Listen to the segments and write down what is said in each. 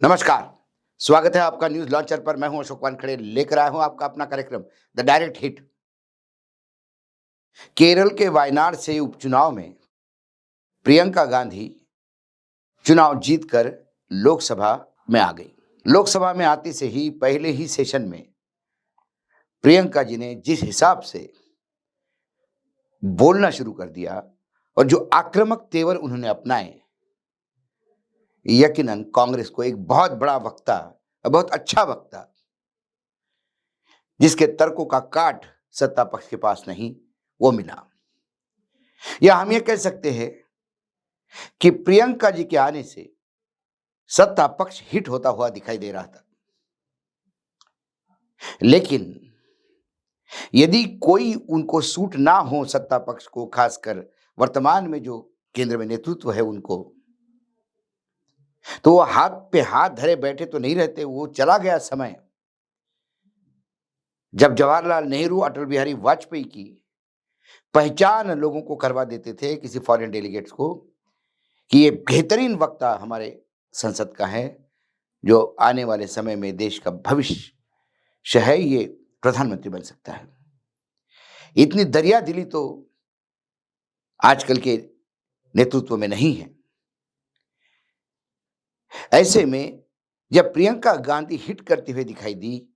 नमस्कार। स्वागत है आपका न्यूज लॉन्चर पर। मैं हूं अशोक वानखेड़े, लेकर आया हूं आपका अपना कार्यक्रम द डायरेक्ट हिट। केरल के वायनाड से उपचुनाव में प्रियंका गांधी चुनाव जीतकर लोकसभा में आ गई। लोकसभा में आते से ही पहले ही सेशन में प्रियंका जी ने जिस हिसाब से बोलना शुरू कर दिया और जो आक्रामक तेवर उन्होंने अपनाए, यकीनन कांग्रेस को एक बहुत बड़ा वक्ता, बहुत अच्छा वक्ता, जिसके तर्कों का काट सत्ता पक्ष के पास नहीं, वो मिला। या हम ये कह सकते हैं कि प्रियंका जी के आने से सत्ता पक्ष हिट होता हुआ दिखाई दे रहा था। लेकिन यदि कोई उनको सूट ना हो, सत्ता पक्ष को, खासकर वर्तमान में जो केंद्र में नेतृत्व है उनको, तो वो हाथ पे हाथ धरे बैठे तो नहीं रहते। वो चला गया समय जब जवाहरलाल नेहरू, अटल बिहारी वाजपेयी की पहचान लोगों को करवा देते थे, किसी फॉरेन डेलीगेट्स को, कि ये बेहतरीन वक्ता हमारे संसद का है, जो आने वाले समय में देश का भविष्य है, ये प्रधानमंत्री बन सकता है। इतनी दरिया दिली तो आजकल के नेतृत्व में नहीं है। ऐसे में जब प्रियंका गांधी हिट करती हुई दिखाई दी,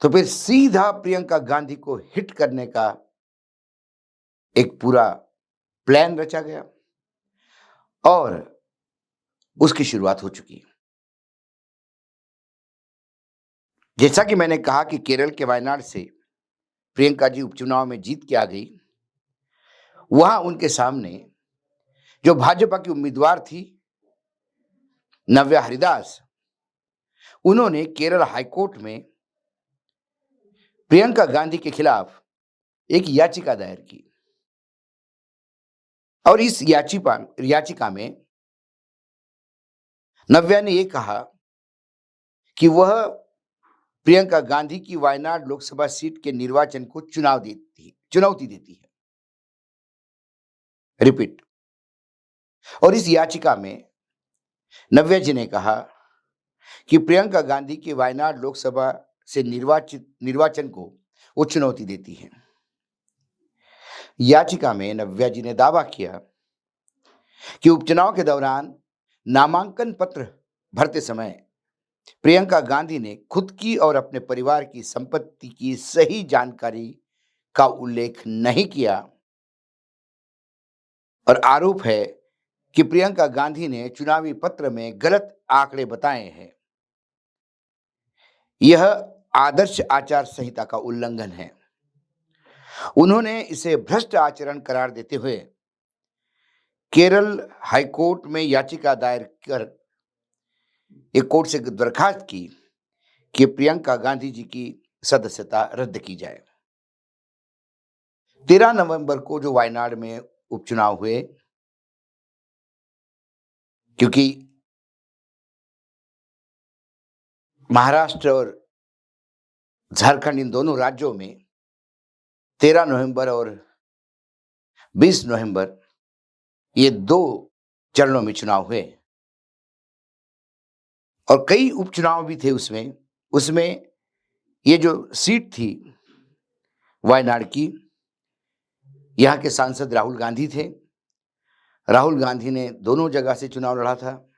तो फिर सीधा प्रियंका गांधी को हिट करने का एक पूरा प्लान रचा गया और उसकी शुरुआत हो चुकी है। जैसा कि मैंने कहा कि केरल के वायनाड से प्रियंका जी उपचुनाव में जीत के आ गई। वहां उनके सामने जो भाजपा की उम्मीदवार थी, नव्या हरिदास, उन्होंने केरल हाईकोर्ट में प्रियंका गांधी के खिलाफ एक याचिका दायर की और इस याचिका में नव्या ने यह कहा कि वह प्रियंका गांधी की वायनाड लोकसभा सीट के निर्वाचन को चुनौती देती है। रिपीट। और इस याचिका में नव्या जी ने कहा कि प्रियंका गांधी की वायनाड लोकसभा से निर्वाचन को वो चुनौती देती है। याचिका में नव्या जी ने दावा किया कि उपचुनाव के दौरान नामांकन पत्र भरते समय प्रियंका गांधी ने खुद की और अपने परिवार की संपत्ति की सही जानकारी का उल्लेख नहीं किया और आरोप है कि प्रियंका गांधी ने चुनावी पत्र में गलत आंकड़े बताए हैं। यह आदर्श आचार संहिता का उल्लंघन है। उन्होंने इसे भ्रष्ट आचरण करार देते हुए केरल हाईकोर्ट में याचिका दायर कर एक कोर्ट से दरखास्त की कि प्रियंका गांधी जी की सदस्यता रद्द की जाए। 13 नवंबर को जो वायनाड में उपचुनाव हुए, क्योंकि महाराष्ट्र और झारखंड, इन दोनों राज्यों में 13 नवंबर और 20 नवंबर ये 2 चरणों में चुनाव हुए और कई उपचुनाव भी थे उसमें ये जो सीट थी वायनाड की, यहाँ के सांसद राहुल गांधी थे। राहुल गांधी ने दोनों जगह से चुनाव लड़ा था,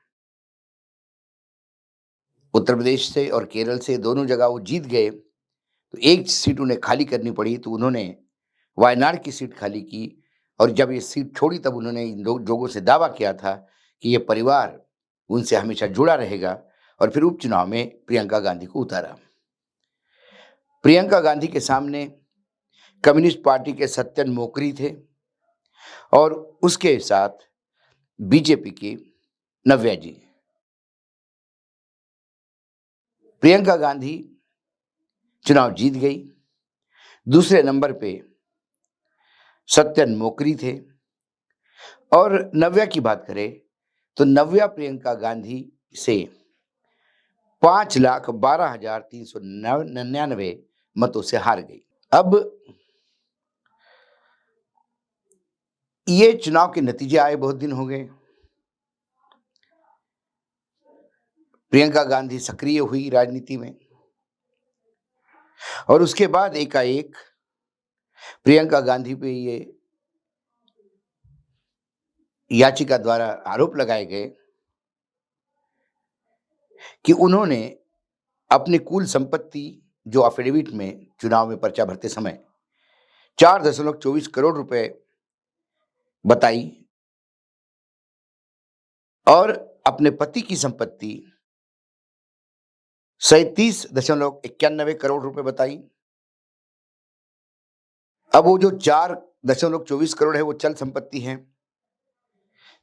उत्तर प्रदेश से और केरल से, दोनों जगह वो जीत गए। तो एक सीट उन्हें खाली करनी पड़ी, तो उन्होंने वायनाड की सीट खाली की और जब ये सीट छोड़ी तब उन्होंने इन लोगों से दावा किया था कि ये परिवार उनसे हमेशा जुड़ा रहेगा और फिर उपचुनाव में प्रियंका गांधी को उतारा। प्रियंका गांधी के सामने कम्युनिस्ट पार्टी के सत्यन मोकरी थे और उसके साथ बीजेपी की नव्या जी। प्रियंका गांधी चुनाव जीत गई। दूसरे नंबर पे सत्यन मोकरी थे और नव्या की बात करें तो नव्या प्रियंका गांधी से 5,12,399 मतों से हार गई। अब ये चुनाव के नतीजे आए बहुत दिन हो गए। प्रियंका गांधी सक्रिय हुई राजनीति में और उसके बाद एकाएक प्रियंका गांधी पे ये याचिका द्वारा आरोप लगाए गए कि उन्होंने अपनी कुल संपत्ति जो एफिडेविट में चुनाव में पर्चा भरते समय 4.24 करोड़ रुपए बताई और अपने पति की संपत्ति 37.91 करोड़ रुपए बताई। अब वो जो 4.24 करोड़ है वो चल संपत्ति है,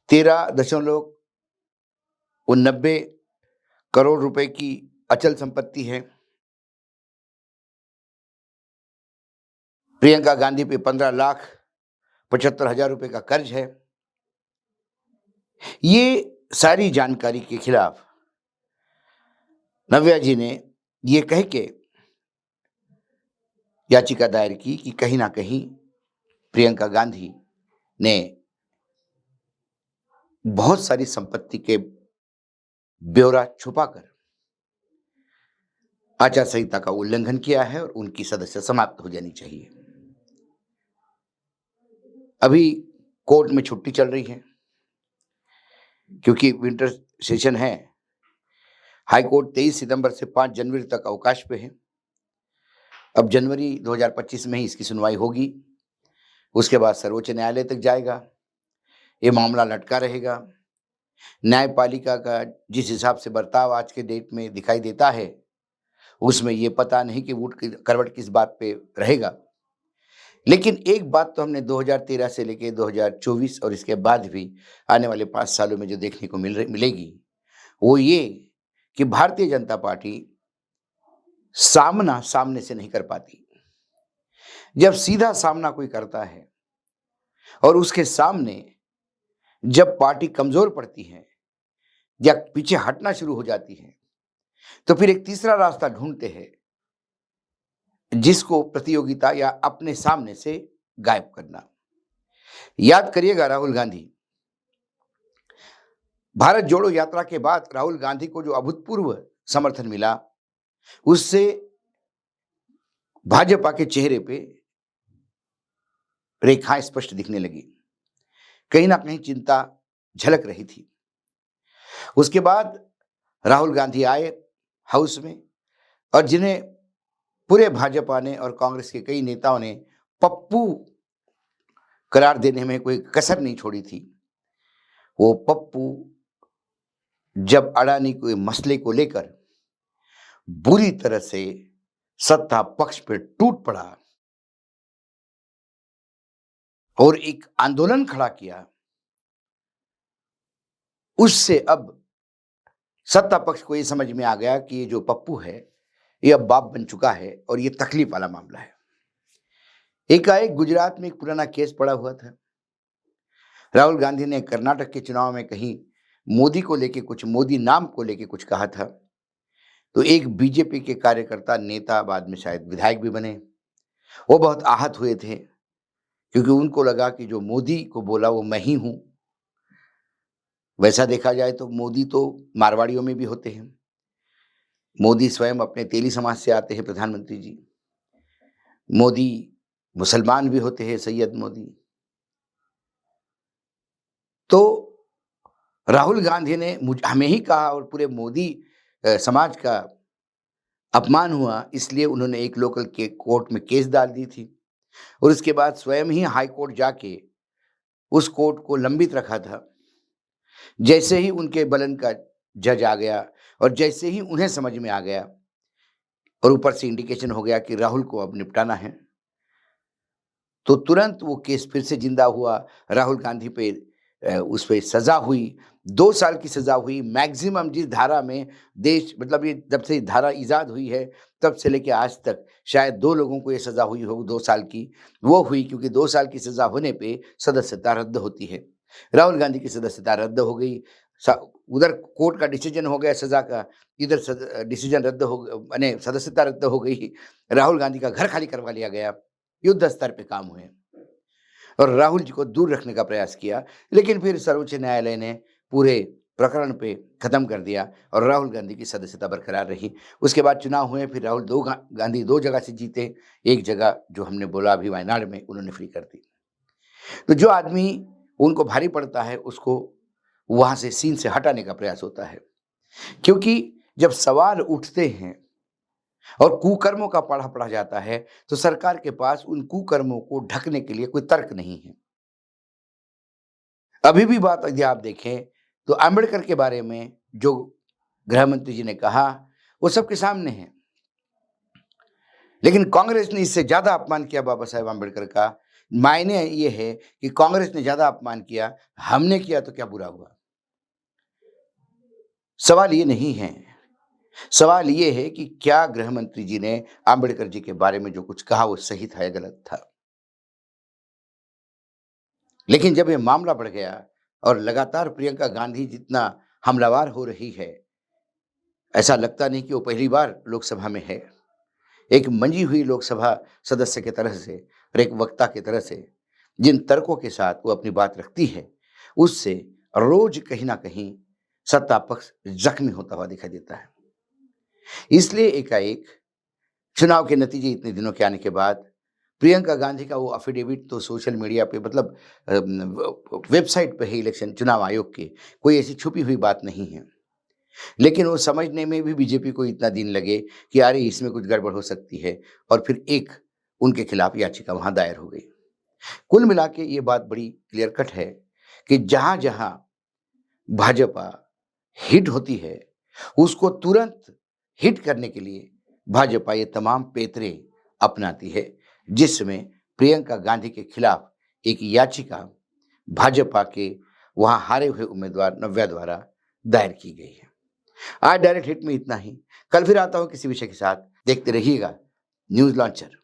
13.90 करोड़ रुपए की अचल संपत्ति है। प्रियंका गांधी पे 15,75,000 रुपए का कर्ज है। ये सारी जानकारी के खिलाफ नव्या जी ने ये कह के याचिका दायर की कि कहीं ना कहीं प्रियंका गांधी ने बहुत सारी संपत्ति के ब्यौरा छुपाकर आचार संहिता का उल्लंघन किया है और उनकी सदस्यता समाप्त हो जानी चाहिए। अभी कोर्ट में छुट्टी चल रही है क्योंकि विंटर सेशन है। हाई कोर्ट 23 सितंबर से 5 जनवरी तक अवकाश पे है। अब जनवरी 2025 में ही इसकी सुनवाई होगी। उसके बाद सर्वोच्च न्यायालय तक जाएगा। ये मामला लटका रहेगा। न्यायपालिका का जिस हिसाब से बर्ताव आज के डेट में दिखाई देता है उसमें ये पता नहीं कि वोट करवट किस बात पे रहेगा। लेकिन एक बात तो हमने 2013 से लेके 2024 और इसके बाद भी आने वाले 5 सालों में जो देखने को मिलेगी वो ये कि भारतीय जनता पार्टी सामना सामने से नहीं कर पाती। जब सीधा सामना कोई करता है और उसके सामने जब पार्टी कमजोर पड़ती है या पीछे हटना शुरू हो जाती है तो फिर एक तीसरा रास्ता ढूंढते हैं जिसको प्रतियोगिता या अपने सामने से गायब करना। याद करिएगा राहुल गांधी, भारत जोड़ो यात्रा के बाद राहुल गांधी को जो अभूतपूर्व समर्थन मिला उससे भाजपा के चेहरे पे रेखाएं स्पष्ट दिखने लगी। कहीं ना कहीं चिंता झलक रही थी। उसके बाद राहुल गांधी आए हाउस में और जिन्हें पूरे भाजपा ने और कांग्रेस के कई नेताओं ने पप्पू करार देने में कोई कसर नहीं छोड़ी थी। वो पप्पू जब अडानी के मसले को लेकर बुरी तरह से सत्ता पक्ष पर टूट पड़ा और एक आंदोलन खड़ा किया, उससे अब सत्ता पक्ष को ये समझ में आ गया कि ये जो पप्पू है ये अब बाप बन चुका है और ये तकलीफ वाला मामला है। एकाएक गुजरात में एक पुराना केस पड़ा हुआ था। राहुल गांधी ने कर्नाटक के चुनाव में कहीं मोदी को लेके कुछ, मोदी नाम को लेके कुछ कहा था, तो एक बीजेपी के कार्यकर्ता, नेता, बाद में शायद विधायक भी बने, वो बहुत आहत हुए थे क्योंकि उनको लगा कि जो मोदी को बोला वो मैं ही हूं। वैसा देखा जाए तो मोदी तो मारवाड़ियों में भी होते हैं। मोदी स्वयं अपने तेली समाज से आते हैं, प्रधानमंत्री जी। मोदी मुसलमान भी होते हैं, सैयद मोदी। तो राहुल गांधी ने हमें ही कहा और पूरे मोदी समाज का अपमान हुआ, इसलिए उन्होंने एक लोकल के कोर्ट में केस डाल दी थी और उसके बाद स्वयं ही हाई कोर्ट जाके उस कोर्ट को लंबित रखा था। जैसे ही उनके बलन का जज आ गया और जैसे ही उन्हें समझ में आ गया और ऊपर से इंडिकेशन हो गया कि राहुल को अब निपटाना है, तो तुरंत वो केस फिर से जिंदा हुआ। राहुल गांधी पे उस पे सजा हुई, 2 साल की सजा हुई मैक्सिमम। जिस धारा में देश, मतलब ये जब से धारा ईजाद हुई है तब से लेके आज तक शायद 2 लोगों को ये सजा हुई हो 2 साल की, वो हुई क्योंकि 2 साल की सजा होने पे सदस्यता रद्द होती है। राहुल गांधी की सदस्यता रद्द हो गई। उधर कोर्ट का डिसीजन हो गया सजा का, इधर डिसीजन रद्द हो, माने सदस्यता रद्द हो गई। राहुल गांधी का घर खाली करवा लिया गया। युद्ध स्तर पे काम हुए और राहुल जी को दूर रखने का प्रयास किया। लेकिन फिर सर्वोच्च न्यायालय ने पूरे प्रकरण पे खत्म कर दिया और राहुल गांधी की सदस्यता बरकरार रही। उसके बाद चुनाव हुए, फिर राहुल गांधी 2 जगह से जीते, एक जगह जो हमने बोला अभी वायनाड में उन्होंने फ्री कर दी। तो जो आदमी उनको भारी पड़ता है उसको वहाँ से सीन से हटाने का प्रयास होता है। क्योंकि जब सवाल उठते हैं और कुकर्मों का पढ़ा पढ़ा जाता है, तो सरकार के पास उन कुकर्मों को ढकने के लिए कोई तर्क नहीं है। अभी भी बात यदि आप देखें, तो अम्बेडकर के बारे में जो गृह मंत्री जी ने कहा, वो सबके सामने है। लेकिन कांग्रेस ने इससे ज़्यादा अपमान किया बाबा साहेब अम्बेडकर का। मायने ये है कि कांग्रेस ने ज़्यादा अपमान किया, हमने किया तो क्या बुरा हुआ? सवाल ये नहीं है। सवाल ये है कि क्या गृह मंत्री जी ने अम्बेडकर जी के बारे में जो कुछ कहा वो सही था या गलत था? लेकिन जब ये मामला बढ़ गया और लगातार प्रियंका गांधी जितना हमलावर हो रही है, ऐसा लगता नहीं कि वो पहली बार लोकसभा में है। एक मंजी हुई लोकसभा सदस्य की तरह से और एक वक्ता की तरह से जिन तर्कों के साथ वो अपनी बात रखती है, उससे रोज कहीं ना कहीं सत्ता पक्ष जख्मी होता हुआ दिखाई देता है। इसलिए एकाएक चुनाव के नतीजे इतने दिनों के आने के बाद प्रियंका गांधी का वो एफिडेविट तो सोशल मीडिया पे मतलब वेबसाइट पे है इलेक्शन चुनाव आयोग के, कोई ऐसी छुपी हुई बात नहीं है। लेकिन वो समझने में भी बीजेपी को इतना दिन लगे कि अरे इसमें कुछ गड़बड़ हो सकती है, और फिर एक उनके खिलाफ याचिका वहां दायर हो गई। कुल मिला के ये बात बड़ी क्लियर कट है कि जहां जहां भाजपा हिट होती है, उसको तुरंत हिट करने के लिए भाजपा ये तमाम पेतरे अपनाती है, जिसमें प्रियंका गांधी के खिलाफ एक याचिका भाजपा के वहां हारे हुए उम्मीदवार नव्या द्वारा दायर की गई है। आज डायरेक्ट हिट में इतना ही। कल फिर आता हूं किसी विषय के साथ। देखते रहिएगा न्यूज लॉन्चर।